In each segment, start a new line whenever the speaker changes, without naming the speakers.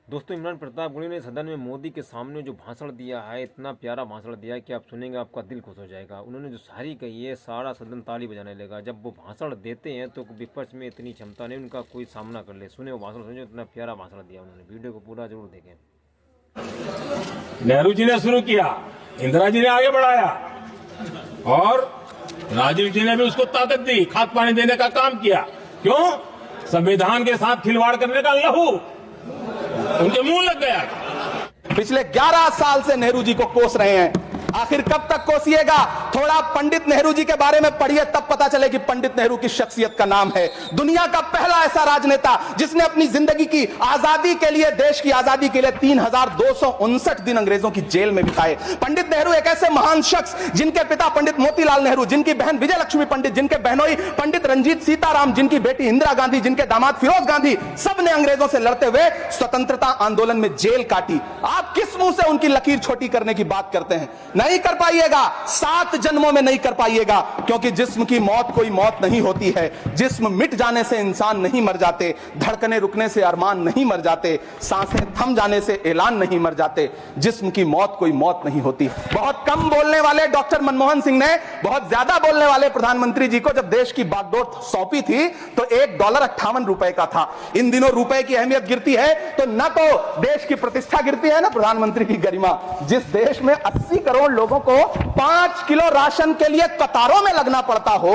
दोस्तों, इमरान प्रताप गुणी ने सदन में मोदी के सामने जो भाषण दिया है, इतना प्यारा भाषण दिया है कि आप सुनेंगे आपका दिल खुश हो जाएगा। उन्होंने जो सारी कही है, सारा सदन ताली बजाने लगा। जब वो भाषण देते हैं तो विपक्ष में इतनी क्षमता नहीं उनका कोई सामना कर ले। सुने वो भाषण, सुने इतना प्यारा भाषण दिया उन्होंने। वीडियो को पूरा जरूर देखें।
नेहरू जी ने शुरू किया, इंदिरा जी ने आगे बढ़ाया और राजीव जी ने भी उसको ताकत दी, खाद पानी देने का काम किया। क्यों? संविधान के साथ खिलवाड़ करने का लहू उनके मुंह लग गया।
पिछले 11 साल से नेहरू जी को कोस रहे हैं, आखिर कब तक कोसिएगा? थोड़ा पंडित नेहरू जी के बारे में पढ़िए, तब पता चले कि पंडित नेहरू की शख्सियत का नाम है। दुनिया का पहला ऐसा राजनेता जिसने अपनी जिंदगी की आजादी के लिए, देश की आजादी के लिए 3259 दिन अंग्रेजों की जेल में बिताए। पंडित नेहरू एक ऐसे महान शख्स जिनके पिता पंडित मोतीलाल नेहरू, जिनकी बहन विजय लक्ष्मी पंडित, जिनके बहनोई पंडित रंजीत सीताराम, जिनकी बेटी इंदिरा गांधी, जिनके दामाद फिरोज गांधी, सब ने अंग्रेजों से लड़ते हुए स्वतंत्रता आंदोलन में जेल काटी। आप किस मुंह से उनकी लकीर छोटी करने की बात करते हैं? नहीं कर पाइएगा, 7 जन्मों में नहीं कर पाइएगा, क्योंकि जिस्म की मौत कोई मौत नहीं होती है। जिस्म मिट जाने से इंसान नहीं मर जाते, धड़कने रुकने से अरमान नहीं मर जाते, सांसें थम जाने से ऐलान नहीं मर जाते। जिस्म की मौत कोई मौत नहीं होती। बहुत कम बोलने वाले डॉक्टर मनमोहन सिंह ने बहुत ज्यादा बोलने वाले प्रधानमंत्री जी को जब देश की बागडोर सौंपी थी तो $1 58 का था। इन दिनों रुपए की अहमियत गिरती है तो न तो देश की प्रतिष्ठा गिरती है, ना प्रधानमंत्री की गरिमा। जिस देश में 80 करोड़ लोगों को 5 किलो राशन के लिए कतारों में लगना पड़ता हो,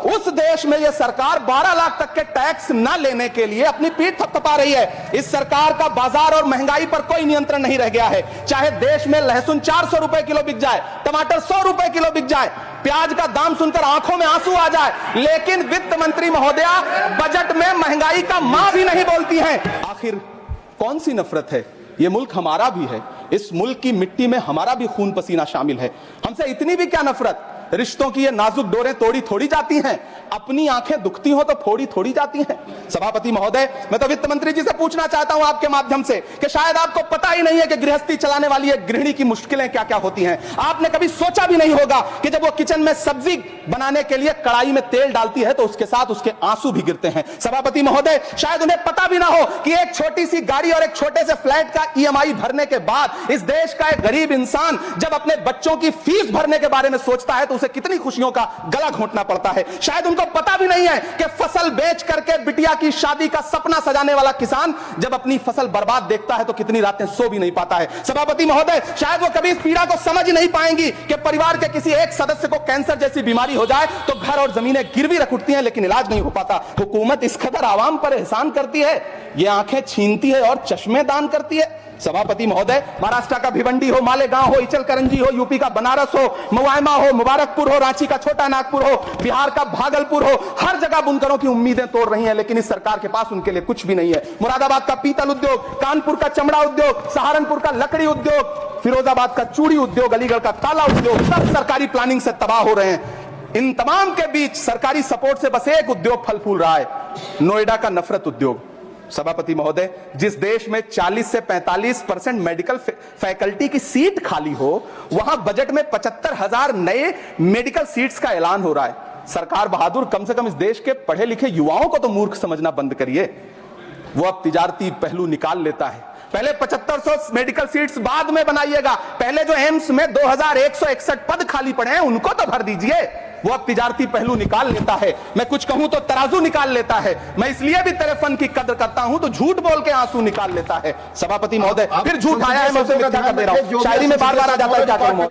उस देश में यह सरकार 12 लाख तक के टैक्स न लेने के लिए अपनी पीठ थपथपा रही है। इस सरकार का बाजार और महंगाई पर कोई नियंत्रण नहीं रह गया है। चाहे देश में लहसुन 400 रुपए किलो बिक जाए, टमाटर 100 रुपए किलो बिक जाए, प्याज का दाम सुनकर आंखों में आंसू आ जाए, लेकिन वित्त मंत्री महोदया बजट में महंगाई का मां भी नहीं बोलती हैं। आखिर कौन सी नफरत है? यह मुल्क हमारा भी है, इस मुल्क की मिट्टी में हमारा भी खून पसीना शामिल है। हमसे इतनी भी क्या नफरत? रिश्तों की ये नाजुक डोरें तोड़ी थोड़ी जाती हैं, अपनी आंखें दुखती हो तो फोड़ी थोड़ी जाती हैं। सभापति महोदय, मैं तो वित्त मंत्री जी से पूछना चाहता हूं आपके माध्यम से कि शायद आपको पता ही नहीं है कि गृहस्थी चलाने वाली एक गृहिणी की मुश्किलें क्या क्या होती हैं। आपने कभी सोचा भी नहीं होगा कि जब वो किचन में सब्जी बनाने के लिए कड़ाई में तेल डालती है तो उसके साथ उसके आंसू भी गिरते हैं। सभापति महोदय, शायद उन्हें पता भी ना हो कि एक छोटी सी गाड़ी और एक छोटे से फ्लैट का EMI भरने के बाद इस देश का एक गरीब इंसान जब अपने बच्चों की फीस भरने के बारे में सोचता है तो उसे कितनी खुशियों का गला घोंटना पड़ता है। शायद उनको पता भी नहीं है कि फसल बेच करके बिटिया की शादी का सपना सजाने वाला किसान जब अपनी फसल बर्बाद देखता है तो कितनी रातें सो भी नहीं पाता है। सभापति महोदय, शायद वो कभी इस पीड़ा को समझ ही नहीं पाएंगी कि परिवार के किसी एक सदस्य को कैंसर जैसी बीमारी हो जाए तो घर और जमीनें गिरवी रख उठती हैं, लेकिन इलाज नहीं हो पाता। हुकूमत इस कदर आवाम पर एहसान करती है, ये आंखें छीनती है और चश्मे दान करती है। सभापति महोदय, महाराष्ट्र का भिवंडी हो, मालेगांव हो, इचलकरंजी हो, यूपी का बनारस हो, मुआयमा हो, मुबारकपुर हो, रांची का छोटा नागपुर हो, बिहार का भागलपुर हो, हर जगह बुनकरों की उम्मीदें तोड़ रही हैं, लेकिन इस सरकार के पास उनके लिए कुछ भी नहीं है। मुरादाबाद का पीतल उद्योग, कानपुर का चमड़ा उद्योग, सहारनपुर का लकड़ी उद्योग, फिरोजाबाद का चूड़ी उद्योग, अलीगढ़ का ताला उद्योग, सब सरकारी प्लानिंग से तबाह हो रहे हैं। इन तमाम के बीच सरकारी सपोर्ट से बस एक उद्योग फल फूल रहा है, नोएडा का नफरत उद्योग। सभापति महोदय, जिस देश में 40 से 45% मेडिकल फैकल्टी की सीट खाली हो, वहां बजट में 75,000 नए मेडिकल सीट्स का ऐलान हो रहा है। सरकार बहादुर, कम से कम इस देश के पढ़े लिखे युवाओं को तो मूर्ख समझना बंद करिए। वो अब तिजारती पहलू निकाल लेता है। पहले 7500 मेडिकल सीट्स बाद में बनाइएगा, पहले जो एम्स में 2161 पद खाली पड़े हैं उनको तो भर दीजिए। वो अब तिजारती पहलू निकाल लेता है। मैं कुछ कहूं तो तराजू निकाल लेता है। मैं इसलिए भी तेरे फन की कदर करता हूं तो झूठ बोल के आंसू निकाल लेता है। सभापति महोदय, फिर झूठ आया है, मैं उसे मिथ्या कर दे रहा हूं। शायरी में बार बार आ जाता है, क्या करूं।